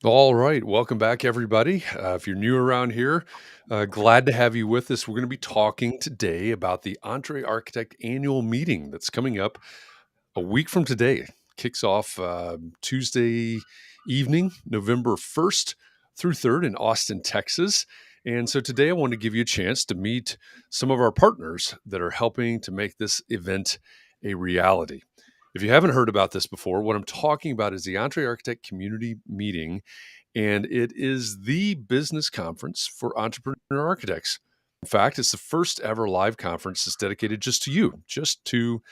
All right. Welcome back, everybody. If you're new around here, glad to have you with us. We're going to be talking today about the EntreArchitect Annual Meeting that's coming up a week from today. Kicks off Tuesday evening, November 1st through 3rd in Austin, Texas. And so today I want to give you a chance to meet some of our partners that are helping to make this event a reality. If you haven't heard about this before, what I'm talking about is the EntreArchitect Community Meeting, and it is the business conference for entrepreneur architects. In fact, it's the first ever live conference that's dedicated just to you, just to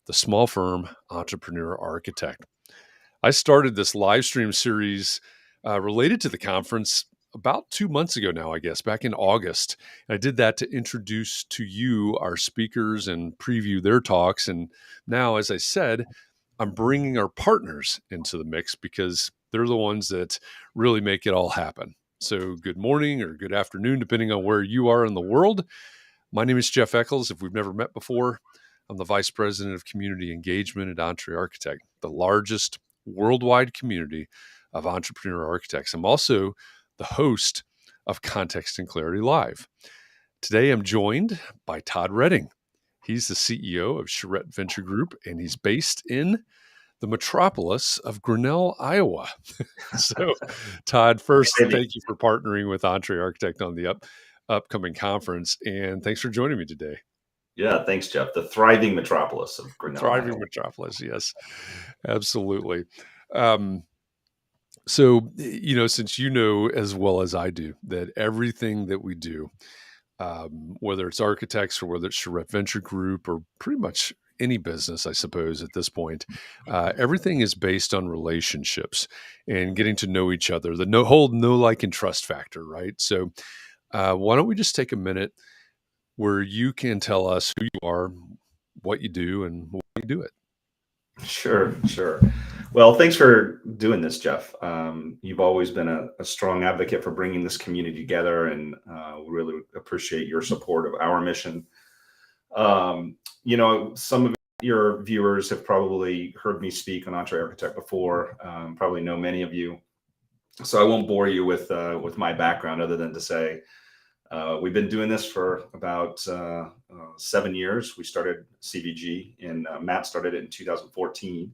the small firm entrepreneur architect. I started this live stream series related to the conference about 2 months ago now, I guess, back in August. I did that to introduce to you our speakers and preview their talks. And now, as I said, I'm bringing our partners into the mix because they're the ones that really make it all happen. So, good morning or good afternoon, depending on where you are in the world. My name is Jeff Eccles. If we've never met before, I'm the Vice President of Community Engagement at EntreArchitect, the largest worldwide community of entrepreneur architects. I'm also the host of Context and Clarity Live. Today, I'm joined by Todd Reding. He's the CEO of Charette Venture Group, and he's based in the metropolis of Grinnell, Iowa. So, Todd, first, Maybe. thank you for partnering with EntreArchitect on the upcoming conference, and thanks for joining me today. Yeah, thanks, Jeff. The thriving metropolis of Grinnell, Thriving Iowa. metropolis, yes, absolutely. Um, so, since you know as well as I do that everything that we do, whether it's architects or whether it's Charette Venture Group or pretty much any business, I suppose, at this point, everything is based on relationships and getting to know each other, the whole know, like, and trust factor, right? So, why don't we just take a minute where you can tell us who you are, what you do, and why you do it? Sure, sure. Well, thanks for doing this, Jeff. You've always been a strong advocate for bringing this community together, and we really appreciate your support of our mission. Some of your viewers have probably heard me speak on EntreArchitect before, probably know many of you. So I won't bore you with my background other than to say, we've been doing this for about 7 years. We started CVG, and Matt started it in 2014.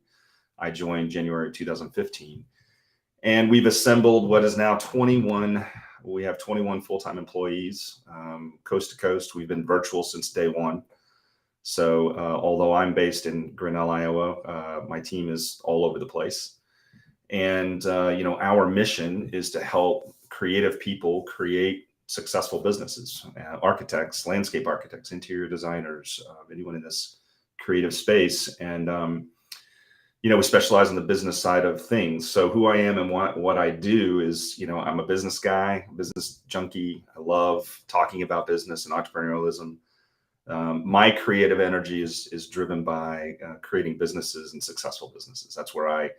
I joined January 2015. And we've assembled what is now 21. We have 21 full-time employees, coast to coast. We've been virtual since day one. So although I'm based in Grinnell, Iowa, my team is all over the place. And, our mission is to help creative people create successful businesses, architects, landscape architects, interior designers, anyone in this creative space. And, we specialize in the business side of things. So who I am and what I do is, I'm a business guy, business junkie. I love talking about business and entrepreneurialism. My creative energy is driven by creating businesses and successful businesses. That's where I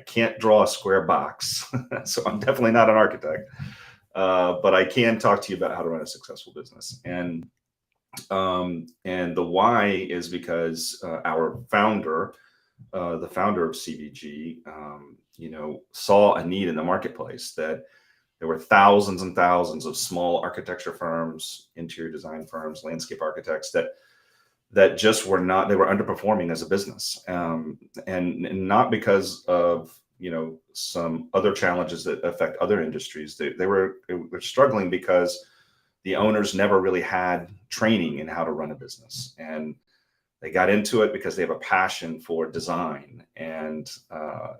can't draw a square box. So I'm definitely not an architect. But I can talk to you about how to run a successful business. And the why is because our founder, the founder of CVG, saw a need in the marketplace that there were thousands and thousands of small architecture firms, interior design firms, landscape architects that just were not, they were underperforming as a business, and not because of some other challenges that affect other industries. They were struggling because the owners never really had training in how to run a business, and they got into it because they have a passion for design, and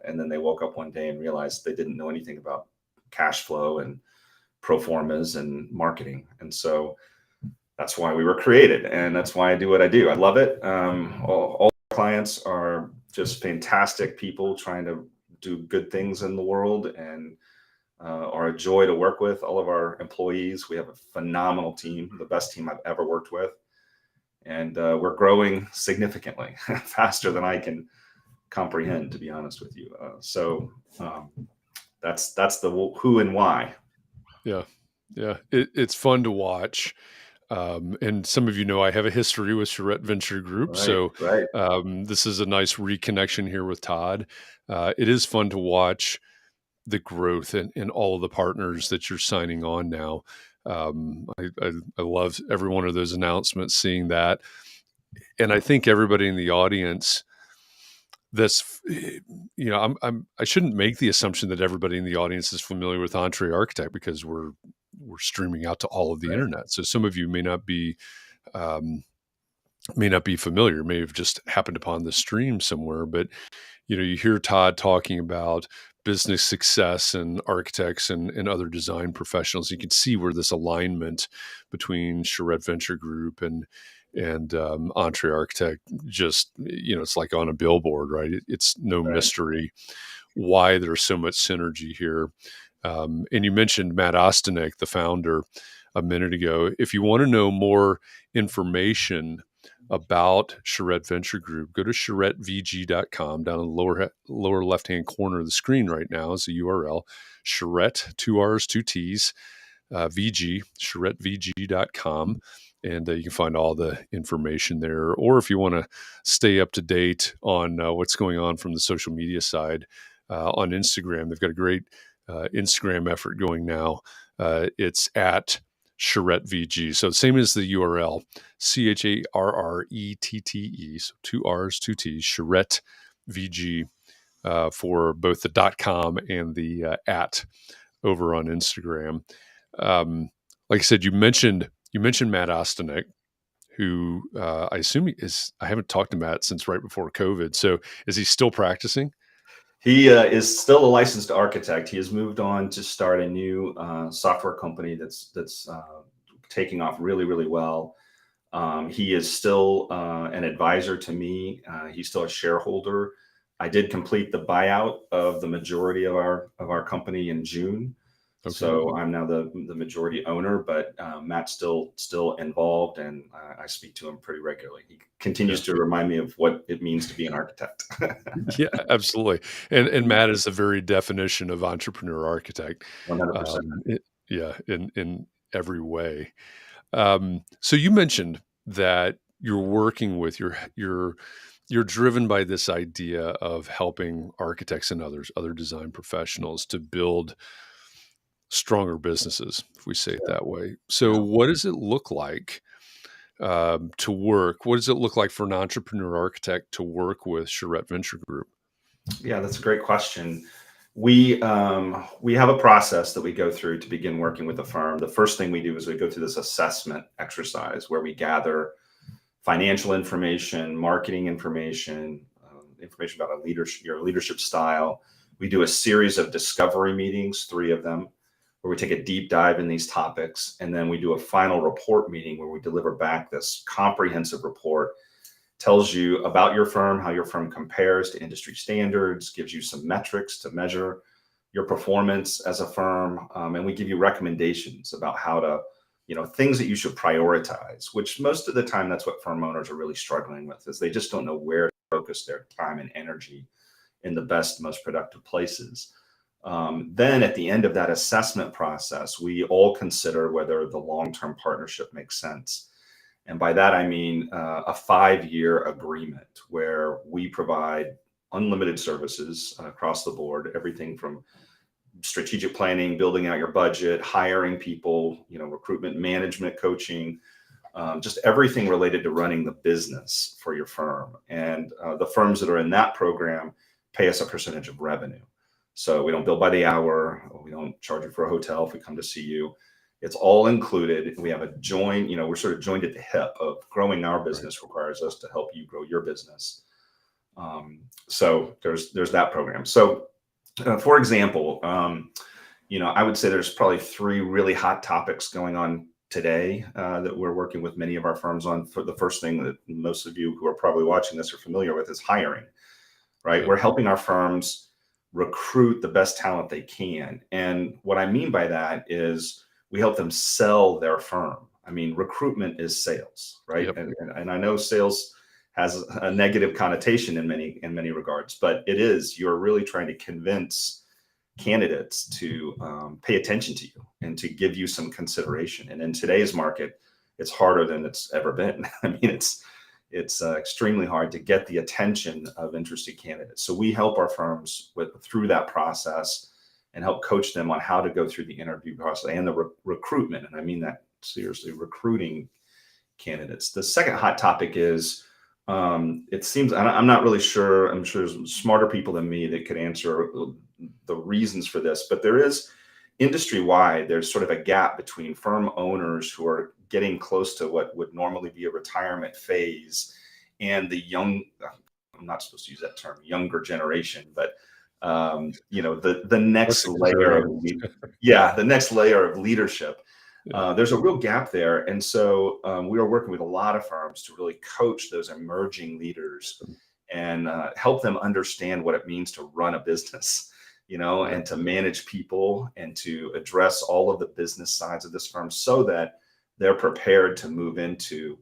then they woke up one day and realized they didn't know anything about cash flow and pro formas and marketing. And so that's why we were created, and that's why I do what I do. I love it. All our clients are just fantastic people trying to do good things in the world, and are a joy to work with. All of our employees, we have a phenomenal team, the best team I've ever worked with. And we're growing significantly faster than I can comprehend, to be honest with you. That's the who and why. Yeah, yeah, it's fun to watch. And some of you know I have a history with Charette Venture Group, Right, so right. this is a nice reconnection here with Todd. It is fun to watch the growth and all of the partners that you're signing on now. I love every one of those announcements, seeing that. And I think everybody in the audience that's, I shouldn't make the assumption that everybody in the audience is familiar with EntreArchitect, because we're streaming out to all of the Right. internet. So some of you um, may not be familiar, may have just happened upon the stream somewhere, but you hear Todd talking about business success and architects and other design professionals. You can see where this alignment between Charette Venture Group and EntreArchitect, just, it's like on a billboard, right? It's no Right. mystery why there's so much synergy here. And you mentioned Matt Ostanek, the founder, a minute ago. If you want to know more information about Charette Venture Group, go to charettevg.com. Down in the lower left-hand corner of the screen right now is the URL, Charette, 2 R's, 2 T's, VG, charettevg.com. And you can find all the information there. Or if you want to stay up to date on what's going on from the social media side, on Instagram, they've got a great Instagram effort going now. It's at Charette VG. So same as the URL, CHARRETTE. So 2 R's, 2 T's, Charette VG, for both the .com and the at over on Instagram. Like I said, you mentioned Matt Ostanek, who I assume I haven't talked to Matt since right before COVID. So is he still practicing? He is still a licensed architect. He has moved on to start a new software company that's taking off really, really well. He is still an advisor to me. He's still a shareholder. I did complete the buyout of the majority of our company in June. Okay. So I'm now the majority owner, but Matt's still involved, and I speak to him pretty regularly. He continues to remind me of what it means to be an architect. Yeah, absolutely. And Matt is the very definition of entrepreneur architect. 100%. Yeah, in every way. So you mentioned that you're working with you're driven by this idea of helping architects and other design professionals to build stronger businesses, if we say it that way. So Yeah. what does it look like to work? What does it look like for an entrepreneur architect to work with Charette Venture Group? Yeah, that's a great question. We have a process that we go through to begin working with a firm. The first thing we do is we go through this assessment exercise where we gather financial information, marketing information, information about your leadership style. We do a series of discovery meetings, 3 of them, where we take a deep dive in these topics, and then we do a final report meeting where we deliver back this comprehensive report. Tells you about your firm, how your firm compares to industry standards, gives you some metrics to measure your performance as a firm, and we give you recommendations about how to, things that you should prioritize, which most of the time that's what firm owners are really struggling with, is they just don't know where to focus their time and energy in the best, most productive places. Then at the end of that assessment process, we all consider whether the long-term partnership makes sense. And by that, I mean a 5-year agreement where we provide unlimited services across the board, everything from strategic planning, building out your budget, hiring people, recruitment, management, coaching, just everything related to running the business for your firm. And the firms that are in that program pay us a percentage of revenue. So we don't bill by the hour. We don't charge you for a hotel if we come to see you. It's all included. We have a joint, we're sort of joined at the hip of growing our business requires us to help you grow your business. So there's that program. So for example, I would say there's probably 3 really hot topics going on today that we're working with many of our firms on. For the first thing that most of you who are probably watching this are familiar with is hiring, right? Yeah. We're helping our firms recruit the best talent they can. And what I mean by that is we help them sell their firm. I mean, recruitment is sales, right? Yep. And I know sales has a negative connotation in many regards, but it is. You're really trying to convince candidates to pay attention to you and to give you some consideration. And in today's market, it's harder than it's ever been. I mean, it's extremely hard to get the attention of interested candidates. So we help our firms through that process, and help coach them on how to go through the interview process and the recruitment. And I mean that seriously, recruiting candidates. The second hot topic is, it seems, I'm not really sure, I'm sure there's smarter people than me that could answer the reasons for this, but there is industry-wide, there's sort of a gap between firm owners who are getting close to what would normally be a retirement phase and the young, I'm not supposed to use that term, younger generation, but the next layer of the next layer of leadership. There's a real gap there. And so we are working with a lot of firms to really coach those emerging leaders and help them understand what it means to run a business, and to manage people and to address all of the business sides of this firm so that they're prepared to move into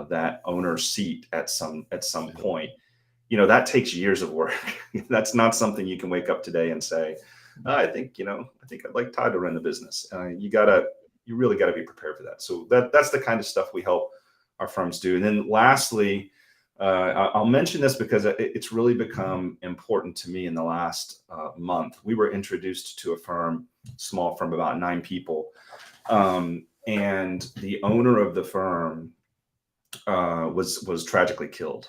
that owner seat at some point. That takes years of work. That's not something you can wake up today and say, I think I'd like Todd to run the business. You really got to be prepared for that. So that's the kind of stuff we help our firms do. And then lastly, I'll mention this because it's really become important to me in the last month. We were introduced to a small firm, about 9 people. And the owner of the firm was tragically killed.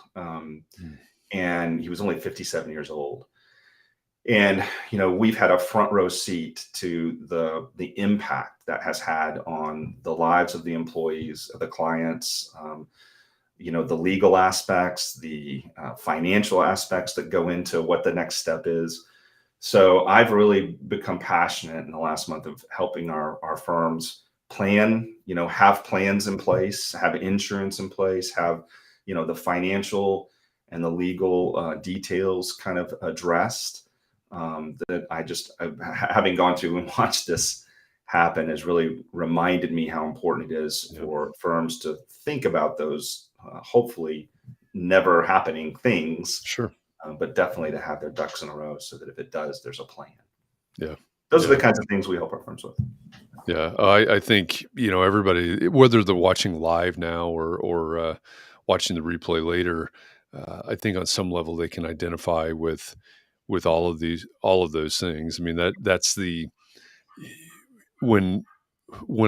And he was only 57 years old. And, we've had a front row seat to the impact that has had on the lives of the employees, of the clients, the legal aspects, the financial aspects that go into what the next step is. So I've really become passionate in the last month of helping our firms plan, have plans in place, have insurance in place, have, the financial and the legal details kind of addressed. Having gone through and watched this happen has really reminded me how important it is for firms to think about those hopefully never happening things. Sure. But definitely to have their ducks in a row so that if it does, there's a plan. Yeah. Those are the kinds of things we help our firms with. Yeah. I think, everybody, whether they're watching live now or watching the replay later, I think on some level they can identify with all of those things. I mean, that's when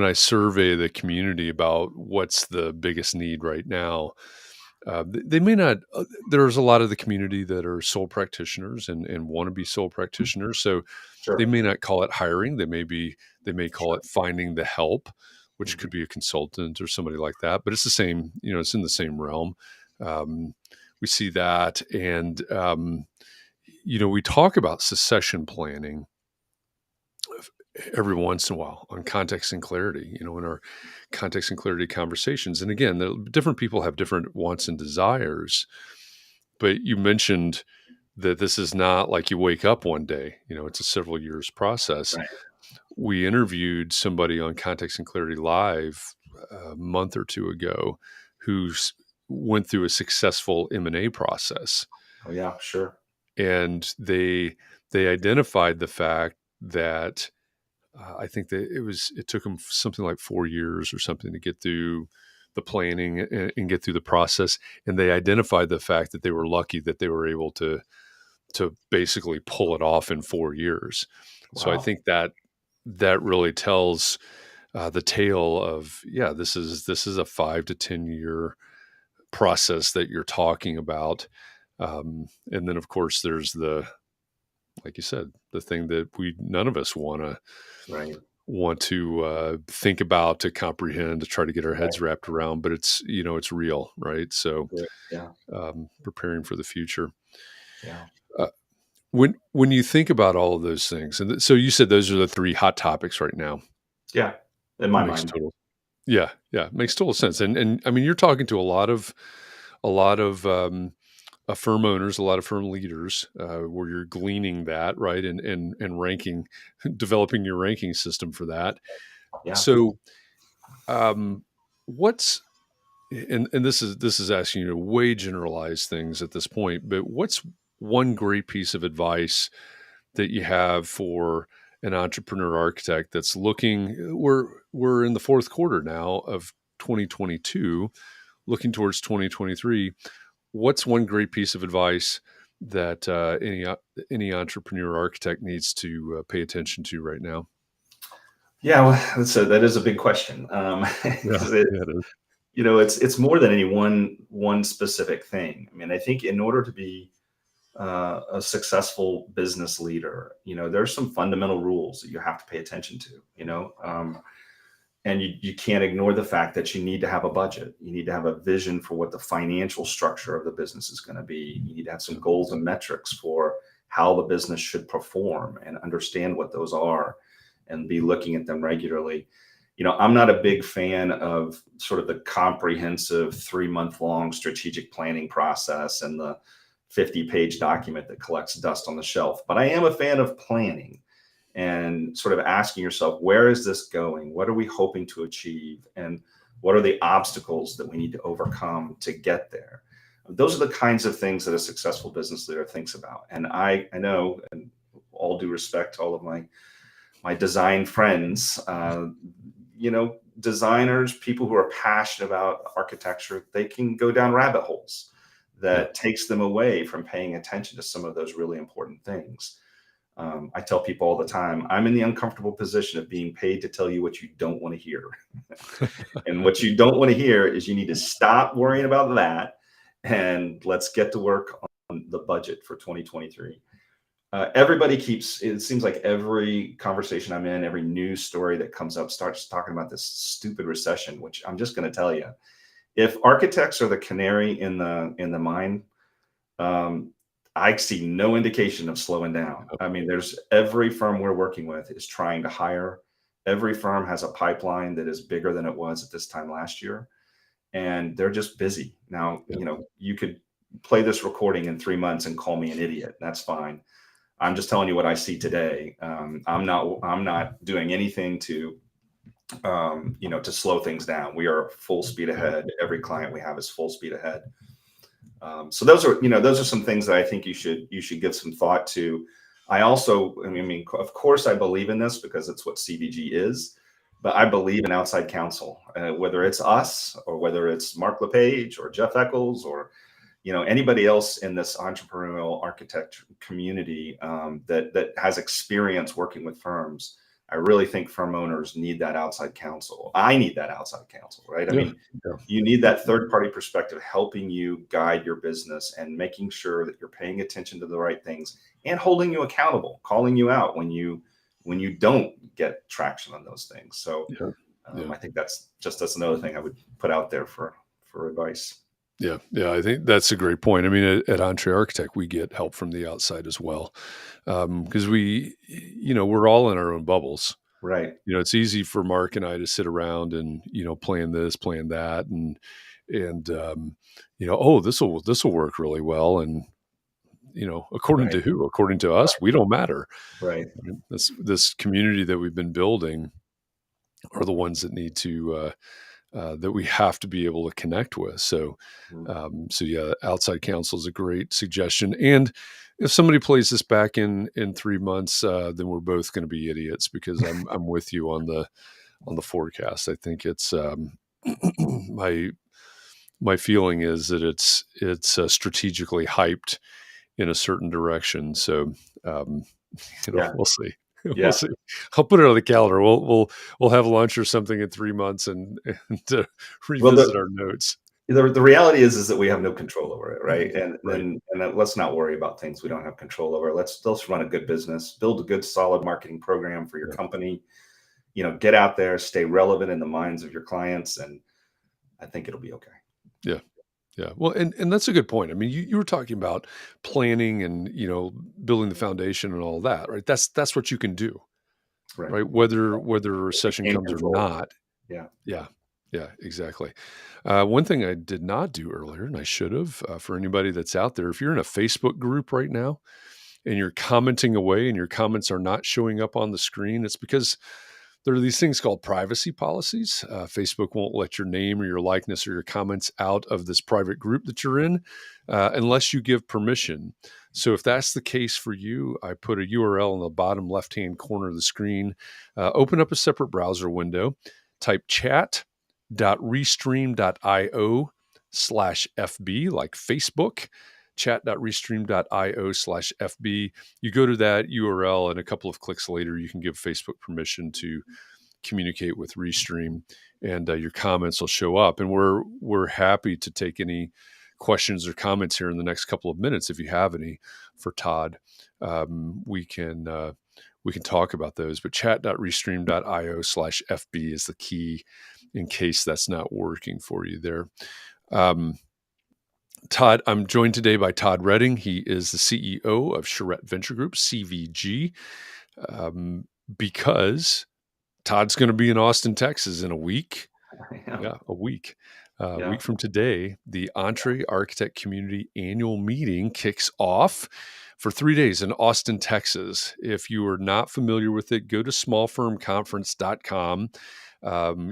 I survey the community about what's the biggest need right now, they may not, there's a lot of the community that are sole practitioners and want to be sole practitioners. So Sure. they may not call it hiring. They may call it finding the help, which could be a consultant or somebody like that, but it's the same, it's in the same realm. We see that. And, we talk about succession planning every once in a while on context and clarity, in our context and clarity conversations. And again, different people have different wants and desires, but you mentioned that this is not like you wake up one day, it's a several years process. Right. We interviewed somebody on Context and Clarity Live a month or 2 ago who went through a successful M&A process. Oh yeah, sure. And they identified the fact that I think that it took them something like 4 years or something to get through the planning and get through the process. And they identified the fact that they were lucky that they were able to basically pull it off in 4 years. Wow. So I think that really tells the tale of, this is a 5 to 10 year process that you're talking about. And then of course there's like you said, the thing that none of us want to think about, to comprehend, to try to get our heads wrapped around, but it's, it's real, right? So preparing for the future. Yeah. When you think about all of those things, and so you said those are the 3 hot topics right now. Yeah. In my mind. Makes total sense. And I mean, you're talking to a lot of firm owners, a lot of firm leaders, where you're gleaning that, right, and ranking, developing your ranking system for that. Yeah. So, what's and this is asking you to way generalize things at this point, but what's one great piece of advice that you have for an entrepreneur architect that's looking? We're in the 4th quarter now of 2022, looking towards 2023. What's one great piece of advice that any entrepreneur architect needs to pay attention to right now? Yeah, well, that is a big question. Yeah, 'Cause yeah, it is. it's more than any one specific thing. I mean, I think in order to be a successful business leader, there's some fundamental rules that you have to pay attention to. And you can't ignore the fact that you need to have a budget. You need to have a vision for what the financial structure of the business is going to be. You need to have some goals and metrics for how the business should perform and understand what those are and be looking at them regularly. I'm not a big fan of sort of the comprehensive 3-month long strategic planning process and the 50-page document that collects dust on the shelf, but I am a fan of planning and sort of asking yourself, where is this going? What are we hoping to achieve? And what are the obstacles that we need to overcome to get there? Those are the kinds of things that a successful business leader thinks about. And I know, and all due respect to all of my design friends, designers, people who are passionate about architecture, they can go down rabbit holes Yeah. that takes them away from paying attention to some of those really important things. I tell people all the time, I'm in the uncomfortable position of being paid to tell you what you don't want to hear. And what you don't want to hear is you need to stop worrying about that and let's get to work on the budget for 2023. It seems like every conversation I'm in, every news story that comes up starts talking about this stupid recession, which I'm just going to tell you, if architects are the canary in the mine, I see no indication of slowing down. I mean, there's every firm we're working with is trying to hire. Every firm has a pipeline that is bigger than it was at this time last year, and they're just busy. Now, Yeah. you could play this recording in 3 months and call me an idiot. That's fine. I'm just telling you what I see today. I'm not doing anything to slow things down. We are full speed ahead. Every client we have is full speed ahead. So those are some things that I think you should give some thought to. I mean, of course, I believe in this because it's what CVG is, but I believe in outside counsel, whether it's us or whether it's Mark LePage or Jeff Eccles or anybody else in this entrepreneurial architect community that has experience working with firms. I really think firm owners need that outside counsel. I need that outside counsel, right? I Yeah. mean, Yeah. you need that third party perspective helping you guide your business and making sure that you're paying attention to the right things and holding you accountable, calling you out when you don't get traction on those things. So Yeah. Yeah. I think that's another thing I would put out there for advice. Yeah, yeah, I think that's a great point. I mean, at EntreArchitect, we get help from the outside as well, because we're all in our own bubbles. Right. It's easy for Mark and I to sit around and plan this, plan that, and oh, this will work really well, and according Right. to who? According to us, we don't matter. Right. This community that we've been building are the ones that need to. That we have to be able to connect with. So, Mhm. yeah, outside counsel is a great suggestion. And if somebody plays this back in 3 months, then we're both going to be idiots because I'm with you on the forecast. I think it's my feeling is that it's strategically hyped in a certain direction. So, um, Yeah. we'll see. We'll Yeah. see. I'll put it on the calendar. We'll have lunch or something in 3 months and Well, revisit our notes. the reality is that we have no control over it, right? And Right. let's not worry about things we don't have control over. Let's run a good business, build a good, solid marketing program for your Yeah. company. Get out there, stay relevant in the minds of your clients, and I think it'll be okay. Yeah. Yeah. Well, and that's a good point. I mean, you were talking about planning and building the foundation and all that, right? That's what you can do, Right. right? Whether a We recession can't comes or control. not. Yeah. Yeah. Yeah, exactly. One thing I did not do earlier, and I should have, for anybody that's out there, if you're in a Facebook group right now and you're commenting away and your comments are not showing up on the screen, it's because there are these things called privacy policies. Facebook won't let your name or your likeness or your comments out of this private group that you're in unless you give permission. So if that's the case for you, I put a URL in the bottom left-hand corner of the screen. Open up a separate browser window, type chat.restream.io/FB, like Facebook. chat.restream.io/FB. You go to that URL, and a couple of clicks later, you can give Facebook permission to communicate with Restream, and your comments will show up. And we're happy to take any questions or comments here in the next couple of minutes if you have any for Todd. We can talk about those. But chat.restream.io/FB is the key in case that's not working for you there. Todd, I'm joined today by Todd Reding. He is the CEO of Charette Venture Group, CVG, because Todd's going to be in Austin, Texas in a week. Yeah. A week. A Yeah. week from today, the EntreArchitect Community Annual Meeting kicks off for 3 days in Austin, Texas. If you are not familiar with it, go to smallfirmconference.com.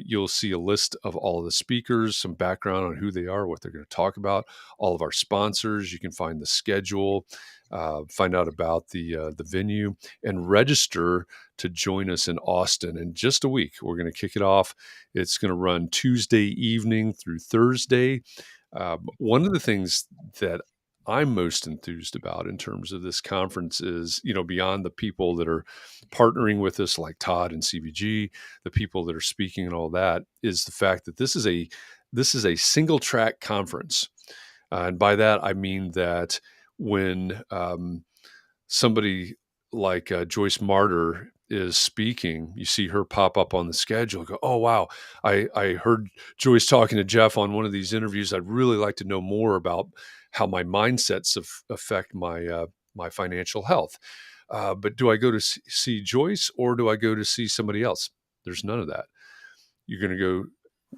You'll see a list of all of the speakers, some background on who they are, what they're going to talk about, all of our sponsors. You can find the schedule, find out about the venue, and register to join us in Austin in just a week. We're going to kick it off. It's going to run Tuesday evening through Thursday. One of the things that I'm most enthused about in terms of this conference is, beyond the people that are partnering with us like Todd and CVG, the people that are speaking and all that, is the fact that this is a single track conference. And by that, I mean that when somebody like Joyce Martyr is speaking, you see her pop up on the schedule. Go, oh wow! I heard Joyce talking to Jeff on one of these interviews. I'd really like to know more about how my mindsets affect my my financial health. But do I go to see Joyce, or do I go to see somebody else? There's none of that. You're going to go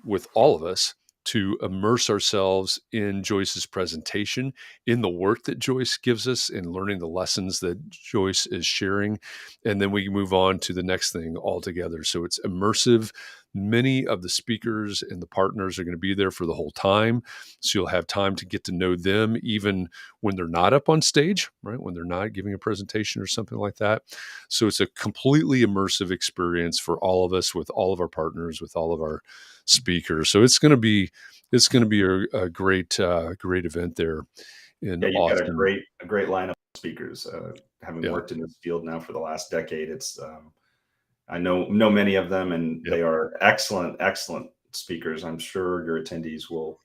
with all of us to immerse ourselves in Joyce's presentation, in the work that Joyce gives us, and learning the lessons that Joyce is sharing. And then we move on to the next thing altogether. So it's immersive. Many of the speakers and the partners are going to be there for the whole time. So you'll have time to get to know them even when they're not up on stage, right? When they're not giving a presentation or something like that. So it's a completely immersive experience for all of us, with all of our partners, with all of our speakers. So it's going to be a great event there in Yeah, you've got a Austin. great lineup of speakers. Having Yeah, worked in this field now for the last decade, it's I know many of them, and yep. they are excellent speakers. I'm sure your attendees will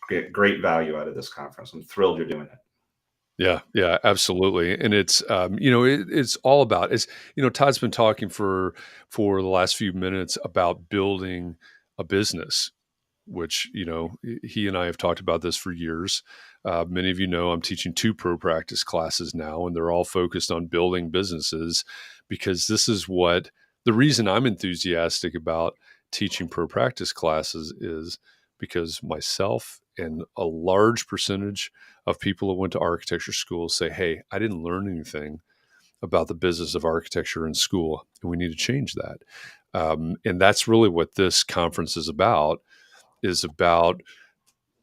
get great value out of this conference. I'm thrilled you're doing it. Yeah, absolutely. And it's it's all about, Todd's been talking for the last few minutes about building a business, which, he and I have talked about this for years. Many of you know I'm teaching 2 pro practice classes now, and they're all focused on building businesses, because this is what the reason I'm enthusiastic about teaching pro practice classes is because myself and a large percentage of people who went to architecture school say, hey, I didn't learn anything about the business of architecture in school, and we need to change that. And that's really what this conference is about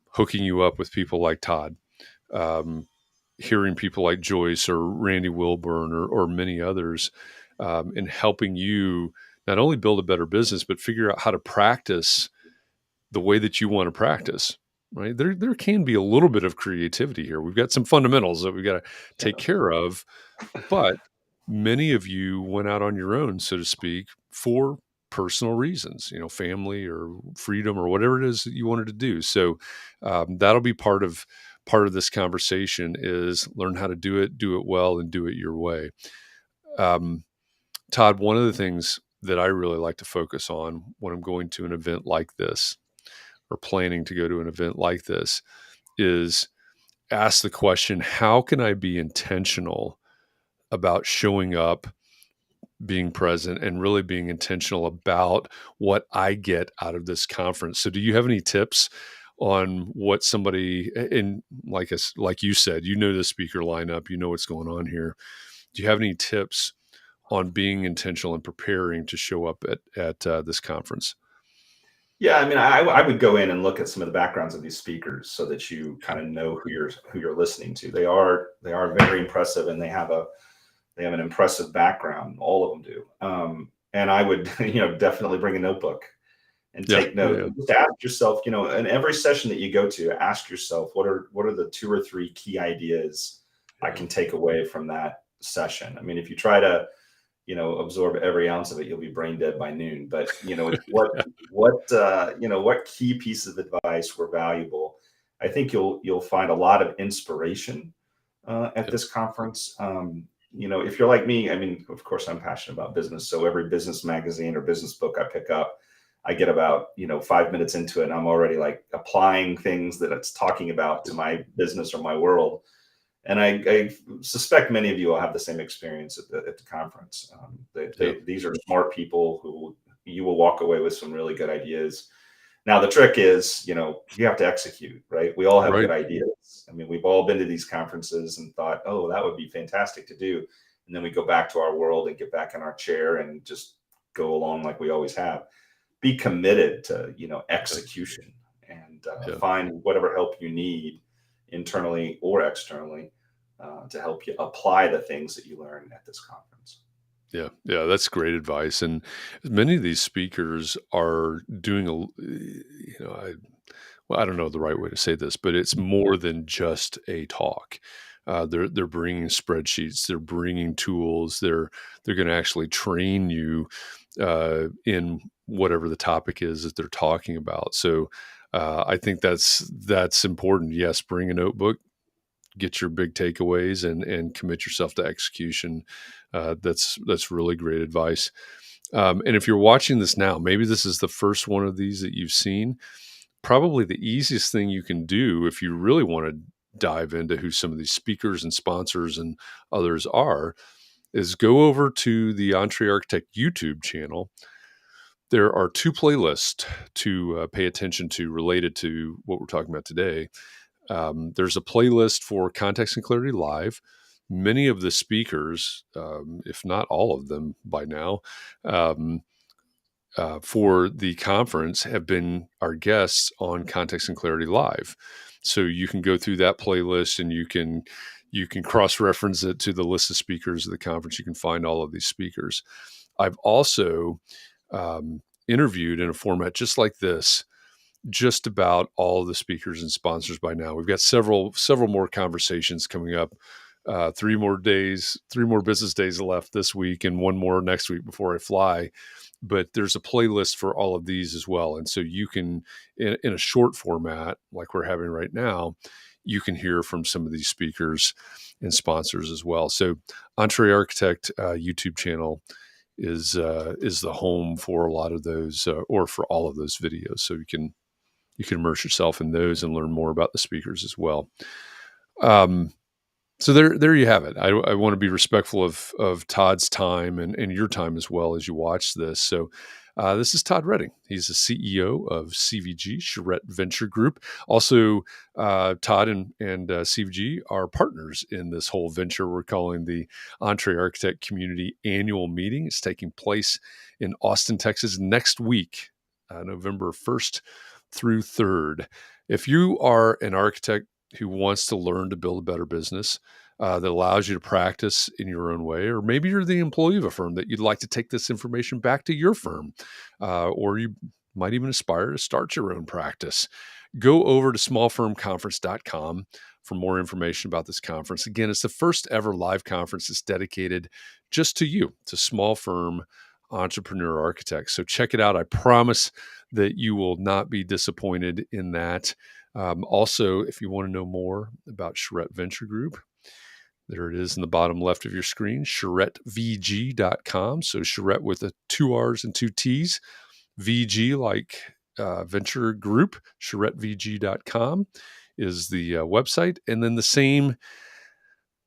hooking you up with people like Todd, um, hearing people like Joyce or Randy Wilburn or many others, and helping you not only build a better business, but figure out how to practice the way that you want to practice. Right. There can be a little bit of creativity here. We've got some fundamentals that we've got to take Yeah. care of, but many of you went out on your own, so to speak, for personal reasons, family or freedom or whatever it is that you wanted to do. So that'll be part of this conversation, is learn how to do it well, and do it your way. Um, Todd, one of the things that I really like to focus on when I'm going to an event like this, or planning to go to an event like this, is ask the question, how can I be intentional about showing up, being present, and really being intentional about what I get out of this conference? So do you have any tips on what somebody, and like you said, the speaker lineup, what's going on here. Do you have any tips on being intentional and preparing to show up at this conference? Yeah, I mean, I would go in and look at some of the backgrounds of these speakers so that you kind of know who you're listening to. They are very impressive, and they have an impressive background. All of them do. And I would definitely bring a notebook and Yeah. take Oh, notes. yeah. And just ask yourself, in every session that you go to, ask yourself, what are the 2 or 3 key ideas I Yeah. can take away from that session? I mean, if you try to, absorb every ounce of it, you'll be brain dead by noon. But what key pieces of advice were valuable? I think you'll find a lot of inspiration at Yeah. this conference. If you're like me, I mean, of course, I'm passionate about business. So every business magazine or business book I pick up, I get about 5 minutes into it, and I'm already like applying things that it's talking about to my business or my world. And I suspect many of you will have the same experience at the conference. Yeah. These are smart people who you will walk away with some really good ideas. Now, the trick is, you have to execute, right? We all have Right. good ideas. I mean, we've all been to these conferences and thought, oh, that would be fantastic to do. And then we go back to our world and get back in our chair and just go along like we always have. Be committed to, Yeah. execution, and Yeah. find whatever help you need internally or externally to help you apply the things that you learn at this conference. Yeah, yeah, that's great advice. And many of these speakers are doing well, I don't know the right way to say this, but it's more than just a talk. They're bringing spreadsheets, they're bringing tools, they're going to actually train you in whatever the topic is that they're talking about. So I think that's important. Yes, bring a notebook, get your big takeaways, and commit yourself to execution. That's really great advice. And if you're watching this now, maybe this is the first one of these that you've seen. Probably the easiest thing you can do if you really want to dive into who some of these speakers and sponsors and others are is go over to the EntreArchitect YouTube channel. There are 2 playlists to pay attention to related to what we're talking about today. There's a playlist for Context and Clarity Live. Many of the speakers, if not all of them by now, um, for the conference have been our guests on Context and Clarity Live. So you can go through that playlist and you can cross-reference it to the list of speakers of the conference. You can find all of these speakers. I've also interviewed in a format just like this just about all of the speakers and sponsors by now. We've got several more conversations coming up. 3 more business days left this week, and 1 more next week before I fly. But there's a playlist for all of these as well, and so you can, in a short format like we're having right now, you can hear from some of these speakers and sponsors as well. So, EntreArchitect YouTube channel is the home for a lot of those, or for all of those videos. So you can immerse yourself in those and learn more about the speakers as well. So there you have it. I want to be respectful of Todd's time and your time as well as you watch this. So this is Todd Reding. He's the CEO of CVG, Charette Venture Group. Also, Todd and CVG are partners in this whole venture we're calling the EntreArchitect Community Annual Meeting. It's taking place in Austin, Texas next week, November 1st through 3rd. If you are an architect who wants to learn to build a better business that allows you to practice in your own way, or maybe you're the employee of a firm that you'd like to take this information back to your firm, or you might even aspire to start your own practice, go over to smallfirmconference.com for more information about this conference. Again, it's the first ever live conference that's dedicated just to you, to small firm entrepreneur architects. So check it out. I promise that you will not be disappointed in that. Also, if you want to know more about Charette Venture Group, there it is in the bottom left of your screen, CharetteVG.com. So Charette with 2 R's and 2 T's, VG like venture group, CharetteVG.com is the website. And then the same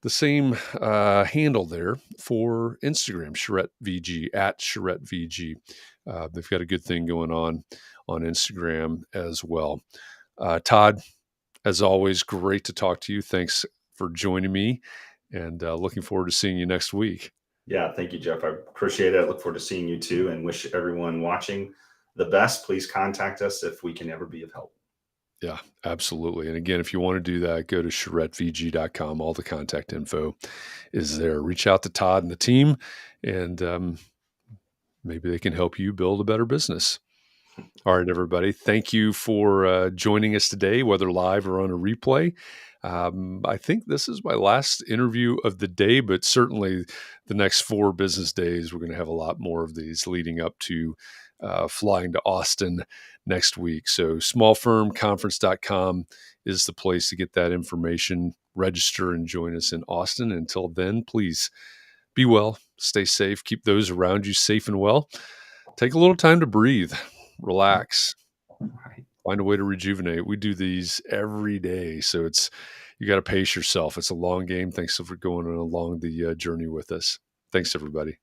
handle there for Instagram, Charette VG, at Charette VG. They've got a good thing going on Instagram as well. Todd, as always, great to talk to you. Thanks for joining me, and looking forward to seeing you next week. Yeah, thank you, Jeff. I appreciate it. I look forward to seeing you too, and wish everyone watching the best. Please contact us if we can ever be of help. Yeah, absolutely. And again, if you want to do that, go to CharetteVG.com. All the contact info is there. Reach out to Todd and the team, and maybe they can help you build a better business. All right, everybody. Thank you for joining us today, whether live or on a replay. I think this is my last interview of the day, but certainly the next 4 business days, we're going to have a lot more of these leading up to flying to Austin next week. So, smallfirmconference.com is the place to get that information. Register and join us in Austin. Until then, please be well, stay safe, keep those around you safe and well. Take a little time to breathe, relax, Right. find a way to rejuvenate. We do these every day, so you got to pace yourself. It's a long game. Thanks for going along the journey with us. Thanks, everybody.